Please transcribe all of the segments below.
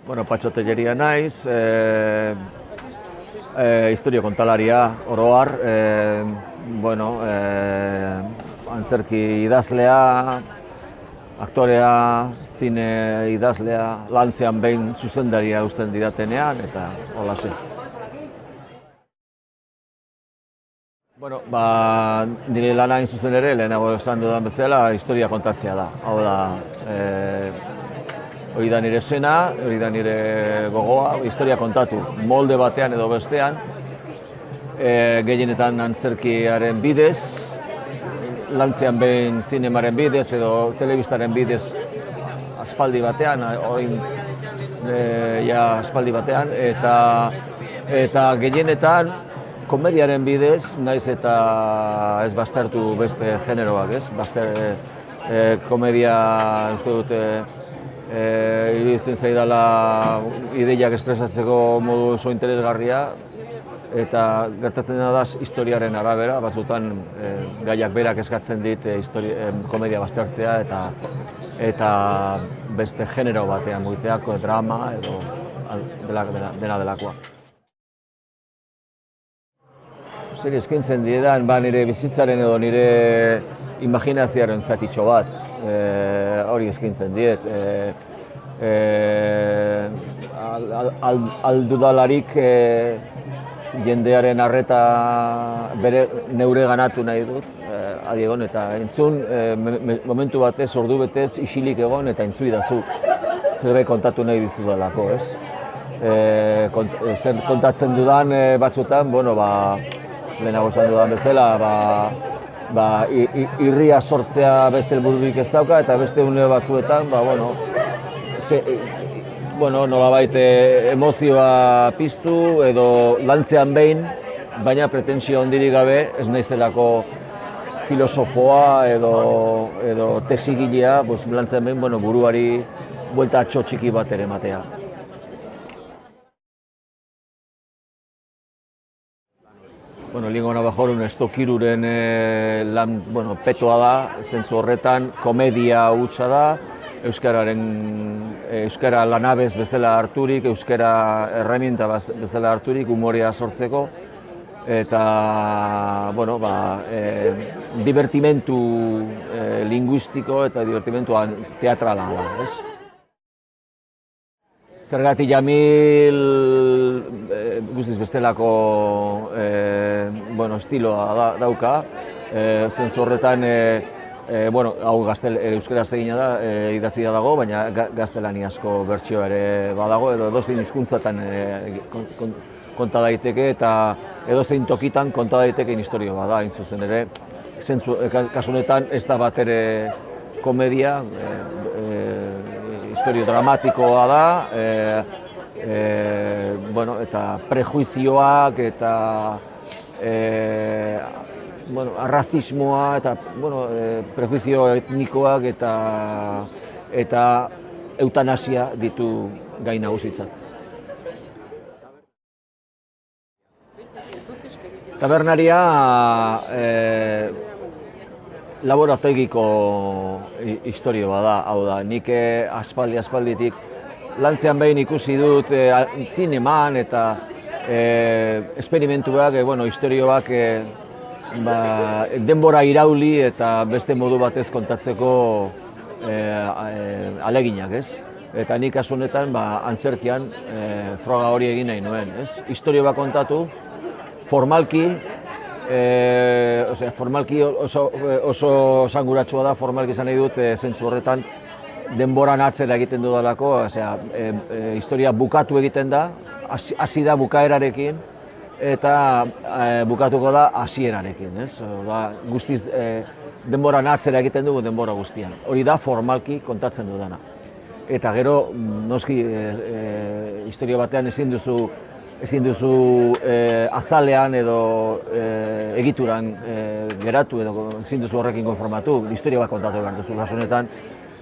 Bueno, Patxo Telleria naiz, historio kontalaria oro har, antzerki idazlea, aktorea, zine idazlea, lantzean behin zuzendaria uzten didatenean, eta holaxe. Bueno, nire lana hain zuzen ere, lehenago esan dudan bezala, historia kontatzea da. Hau da, hori da nire sena, hori da nire gogoa, historia kontatu, molde batean edo bestean, gehienetan antzerkiaren bidez, lantzean behin zinemaren bidez edo telebistaren bidez aspaldi batean, orain aspaldi batean, eta gehienetan komediaren bidez, naiz eta ez baztertu beste generoak, ez? Komedia, uste dute, iruditzen zaidala ideiak espresatzeko modu oso interesgarria, eta gertatzen da historiaren arabera, batzutan gaiak berak eskatzen dit komedia baztertzea eta beste genero batean mugitzeako, drama edo dena delakoa. Zer eskaintzen diedan, nire bizitzaren edo nire imaginazioaren zatitxo bat, hori eskaintzen diet. Aldudalarik jendearen arreta neure ganatu nahi dut, adi egon, eta entzun momentu batez, ordu betez, isilik egon eta entzuidazu zerbait kontatu nahi dizudalako, ez? Zer kontatzen dudan batzutan, lehenago esan dudan bezala, irria sortzea beste helbururik ez dauka, eta beste une batzuetan, nolabait emozioa piztu edo lantzean behin, baina pretensio handirik gabe ez naizelako filosofoa edo tesigilea, lantzean behin buruari buelta txiki bat ere ematea. Lingo Navajorun Estokiruren petoa da, zentzu horretan, komedia hutsa da, euskara lanabez bezala harturik, euskara erreminta bezala harturik, umorea sortzeko, eta divertimentu linguistiko eta divertimentu teatrala da, ez? Zergatik Jamil guztiz bestelako estiloa dauka, zentzu horretan, hau euskaraz egina da, idatzia dago, baina gaztelaniazko bertsioa ere badago, edo edozein hizkuntzatan konta daiteke eta edozein tokitan konta daitekeen historio bada, hain zuzen ere. Kasu honetan ez da bat ere komedia, historio dramatikoa da, eta prejuizioak eta arrazismoa eta prejuizio etnikoak eta eutanasia ditu gai nagusitzat. Tabernaria laborategiko historio bada, hau da, nik aspalditik lantzean behin ikusi dut zineman eta esperimentuak, historioak denbora irauli eta beste modu batez kontatzeko aleginak, ez? Eta nik kasu honetan antzerkian froga hori egin nahi nuen, ez? Historio bat kontatu, formalki oso esanguratsua da, formalki izan nahi dut, zentzu horretan denboran atzera egiten dudalako, historia bukatu egiten da, hasi da bukaerarekin, eta bukatuko da hasierarekin, ez? Guztiz denboran atzera egiten dugu denbora guztian. Hori da formalki kontatzen dudana. Eta gero, noski, historia batean ezin duzu azalean edo egituran geratu edo ezin duzu horrekin konformatu, historia bat kontatu behar duzu. Kasu honetan,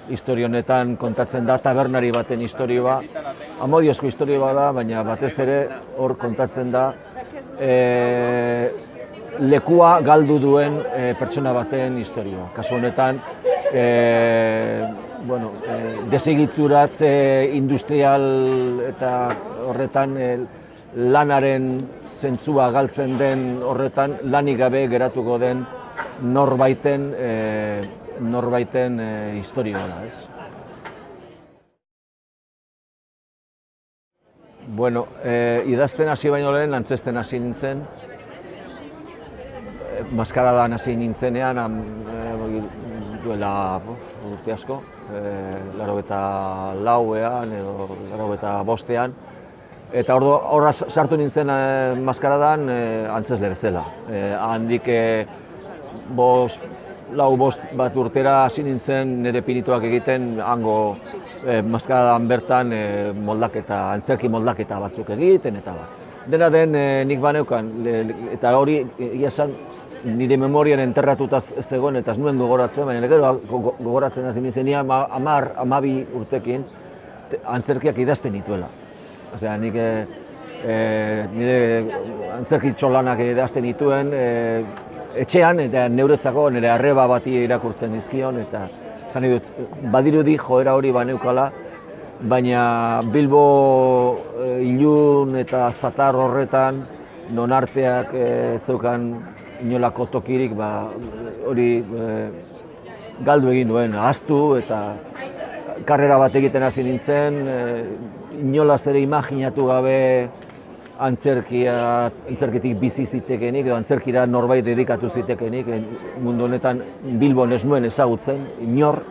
historia honetan kontatzen da tabernari baten historioa, amodiozko historioa da, baina batez ere hor kontatzen da lekua galdu duen pertsona baten historioa. Kasu honetan, bueno, desegituratze industrial eta horretan lanaren zentzua galtzen den horretan lanik gabe geratuko den norbaiten historioa da, ez? Bueno, idazten hasi baino lehen antzezten hasi nintzen. Maskaradan hasi nintzenean, duela urte asko, 84ean edo 85ean. Eta horra sartu nintzen maskaradan antzezle bezala. Handik 4-5 bat urtera hasi nintzen nire pinituak egiten, hango maskaradan bertan antzerki moldaketa batzuk egiten eta bat. Dena den nik baneukan, eta hori esan nire memorian enterratuta zegoen eta ez nuen gogoratzen, baina gero gogoratzen hasi nintzenia 10-12 urtekin antzerkiak idazten nituela. Osea, nik nire antzerki txolanak idazten nituen etxean eta neuretzako nire arreba bati irakurtzen dizkion eta esan dut, badirudi joera hori baneukala, baina Bilbo ilun eta zatar horretan non arteak ez zeukan inolako tokirik, hori galdu egin duen, ahaztu eta karrera bat egiten hasi nintzen, inolaz ere imaginatu gabe antzerkitik bizi zitekenik edo antzerkira norbait dedikatu zitekenik, mundu honetan Bilbon ez nuen ezagutzen, inor,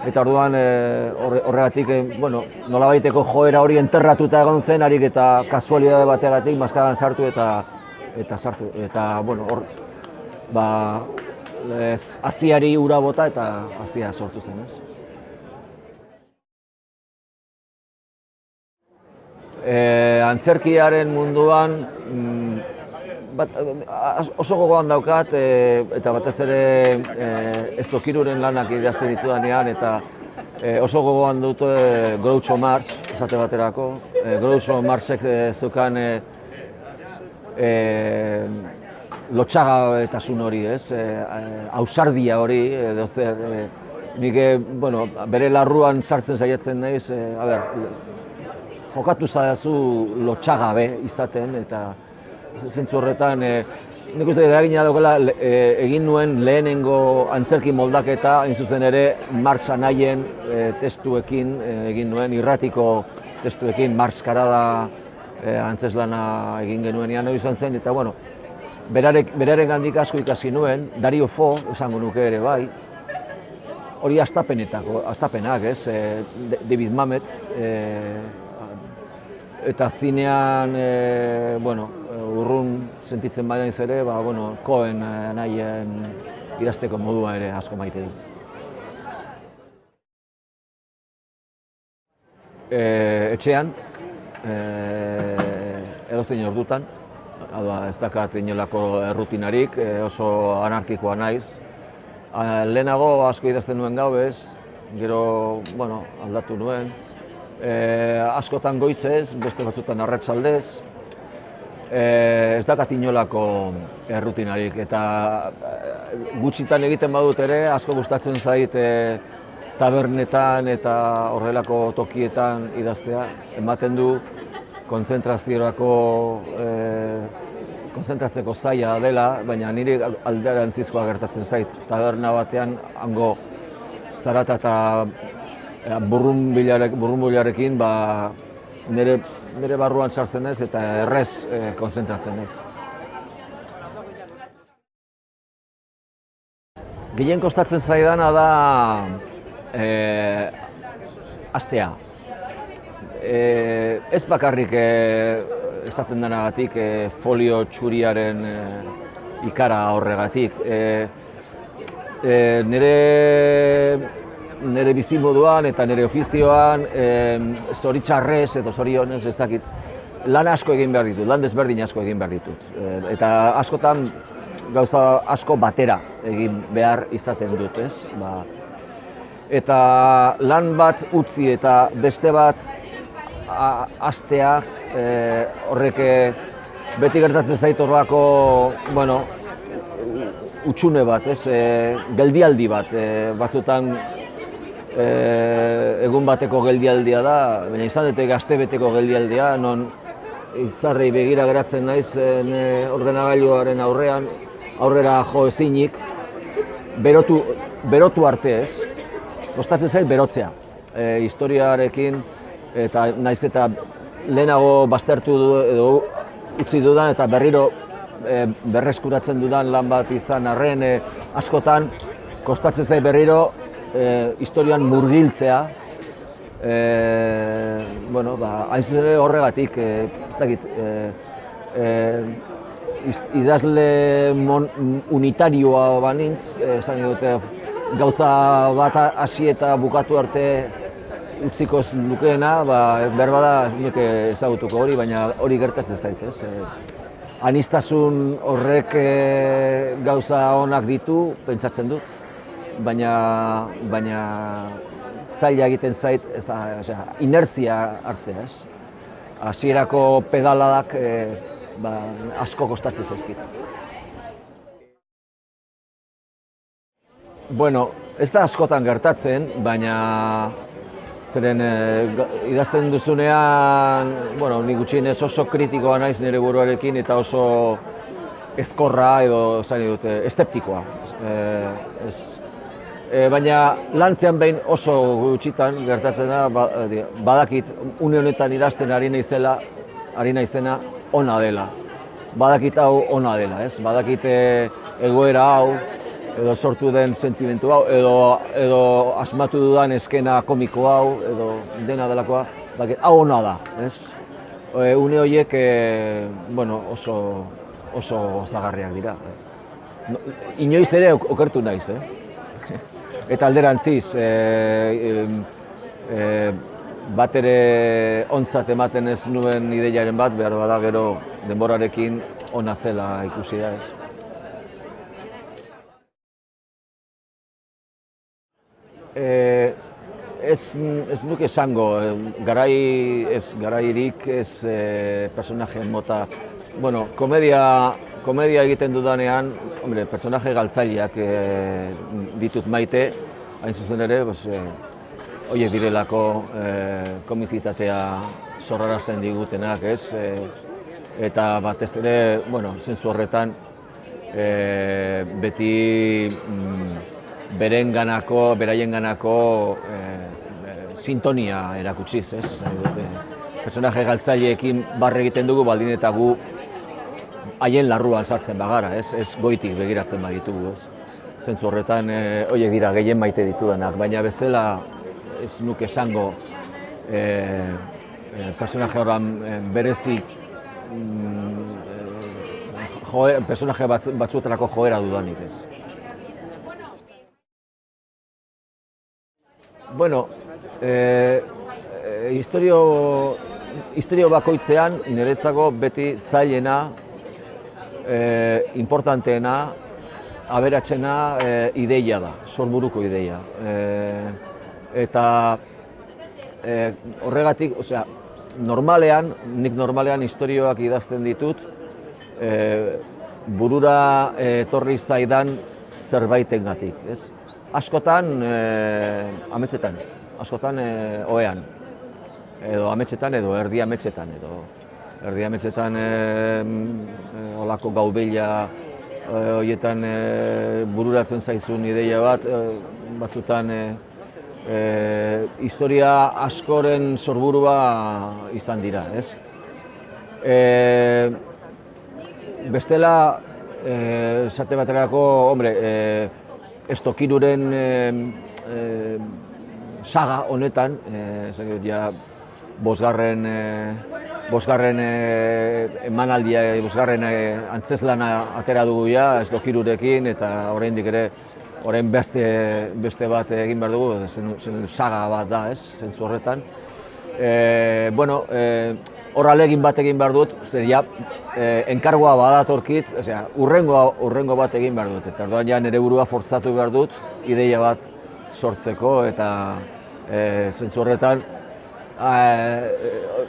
eta orduan horregatik, nolabaiteko joera hori enterratuta egon zen, harik eta kasualidade bategatik maskaran sartu eta hor, haziari ura bota eta hazia sortu zen, ez? Antzerkiaren munduan oso gogoan daukat, eta batez ere Estokiruren lanak idazten ditudanean, eta oso gogoan dut Groucho Marx, esate baterako. Groucho Marxek zeukan lotxagabetasun hori, ausardia hori, edo zer, nik bere larruan sartzen saiatzen naiz, jokatu zaizu lotxagabe izaten, eta zentzu horretan, nik uste eragina daukela egin nuen lehenengo antzerki moldaketa, hain zuzen ere Marx anaien testuekin egin nuen, irratiko testuekin, Marx Karada antzeslana egin genuenean hori izan zen, eta beraren gandik asko ikasi nuen, Dario Fo, esango nuke ere bai, hori hastapenak, David Mamet, eta zinean, urrun sentitzen bainaiz ere, Cohen anaien idazteko modua ere asko maite dut. Etxean, edozein ordutan, ez dakat inolako errutinarik, oso anarkikoa naiz. Lehenago asko idazten nuen gauez, gero aldatu nuen. Askotan goizez, beste batzutan arratsaldez, ez dakat inolako errutinarik, eta gutxitan egiten badut ere, asko gustatzen zait tabernetan eta horrelako tokietan idaztea, ematen du konzentratzeko zaila dela, baina niri alderantzizkoa gertatzen zait. Taberna batean hango zarata eta burrunbilarekin nire barruan sartzen ez eta errez konzentratzen ez. Gehien kostatzen zaidana da hastea. Ez bakarrik esaten denagatik folio txuriaren ikara horregatik. Nire bizimoduan eta nire ofizioan zoritxarrez edo zorionez ez dakit lan asko egin behar ditut, lan desberdin asko egin behar ditut. Eta askotan gauza asko batera egin behar izaten dut, ez? Eta lan bat utzi eta beste bat hastea horrek beti gertatzen zait horrelako, utxune bat, geldialdi bat, batzutan egun bateko geldialdia da, baina izan dute gaztebeteko geldialdia, non izarrei begira geratzen naiz ordenagailuaren aurrera jo ezinik, berotu arte ez, kostatzen zait berotzea. Historiarekin, eta naiz eta lehenago baztertu edo utzi dudan eta berriro berreskuratzen dudan lan bat izan arren askotan, kostatzen zait berriro historian murgiltzea. Hain zuzen ere horregatik, ez dakit, idazle unitarioa banintz, esan dute, gauza bat hasi eta bukatu arte utziko lukeena, berbada nuke ezagutuko hori, baina hori gertatzen zait, ez? Aniztasun horrek gauza onak ditu, pentsatzen dut, baina zaila egiten zait, inertzia hartzea, ez? Hasierako pedaladak asko kostatzen zaizkit. Bueno, ez da askotan gertatzen, baina zeren idazten duzunean, nik gutxienez oso kritikoa naiz nire buruarekin eta oso ezkorra edo eszeptikoa. Baina lantzean behin oso gutxitan gertatzen da, badakit une honetan idazten ari naizena ona dela. Badakit hau ona dela, ez? Badakit egoera hau, edo sortu den sentimentu hau, edo asmatu dudan eskena komiko hau, edo dena delakoa, hau ona da, ez? Une horiek oso gozagarriak dira. Inoiz ere okertu naiz, Eta alderantziz, bat ere ontzat ematen ez nuen ideiaren bat, behar bada gero denborarekin ona zela ikusi da, ez? Ez nuke esango, garairik ez personajeen mota. Komedia egiten dudanean, personaje galtzaileak ditut maite, hain zuzen ere, horiek direlako komizitatea sorrarazten digutenak, ez? Eta batez ere, zentzu horretan, beti beraienganako sintonia erakutsiz, ez? Personaje galtzaileekin barre egiten dugu, baldin eta gu haien larruan sartzen bagara, ez goitik begiratzen baditugu, ez? Zentzu horretan, horiek dira gehien maite ditudanak, baina bezala ez nuke esango personaje horren berezik personaje batzuetarako joera dudanik, ez? Historio bakoitzean niretzako beti zailena, importanteena, aberatsena ideia da, sorburuko ideia. Eta horregatik, nik normalean istorioak idazten ditut, burura etorri zaidan zerbaitengatik, ez? Askotan ametsetan, askotan ohean, edo ametsetan edo erdi ametsetan, erdi ametsetan olako gaubila horietan bururatzen zaizun ideia bat, batzutan historia askoren sorburua izan dira, ez? Bestela, esate baterako, Estokiruren saga honetan, bosgarren emanaldia, bosgarren antzeslana atera dugu ja, Estokirurekin, eta oraindik ere, orain beste bat egin behar dugu, saga bat da, ez, zentzu horretan. Hor alegin bat egin behar dut, zer ja, enkargoa badatorkit, urrengo bat egin behar dut, eta orduan ja nire burua fortzatu behar dut, ideia bat sortzeko, eta zentzu horretan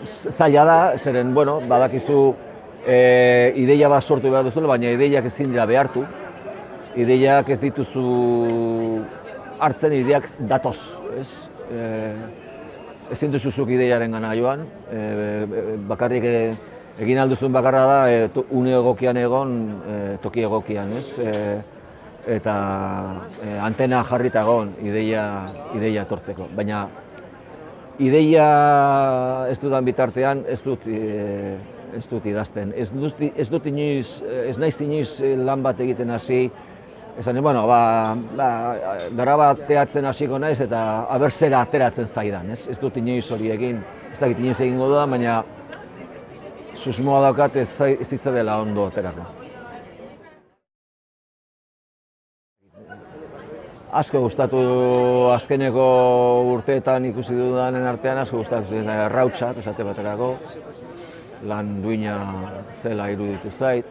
zaila da, zeren, badakizu ideia bat sortu behar duzuela, baina ideiak ezin dira behartu, ideiak ez dituzu hartzen ideak datoz, ez? Ezin duzu zuk ideiaren gana joan, bakarrik egin alduzun bakarra da une egokian egon, toki egokian, ez? Eta antena jarrita egon ideia etortzeko. Baina ideia ez dudan bitartean ez dut idazten. Ez naiz inoiz lan bat egiten hasi. Esan, bueno, gara bateatzen hasiko naiz eta aber zera ateratzen zaidan, ez? Ez dut inoiz hori egin, ez dakit inoiz egingo da, baina susmoa daukat ez dela ondo aterako. Asko gustatu azkeneko urteetan ikusi dudanen artean, asko gustatu zen Errautsak esate baterako, lan duina zela iruditu zait.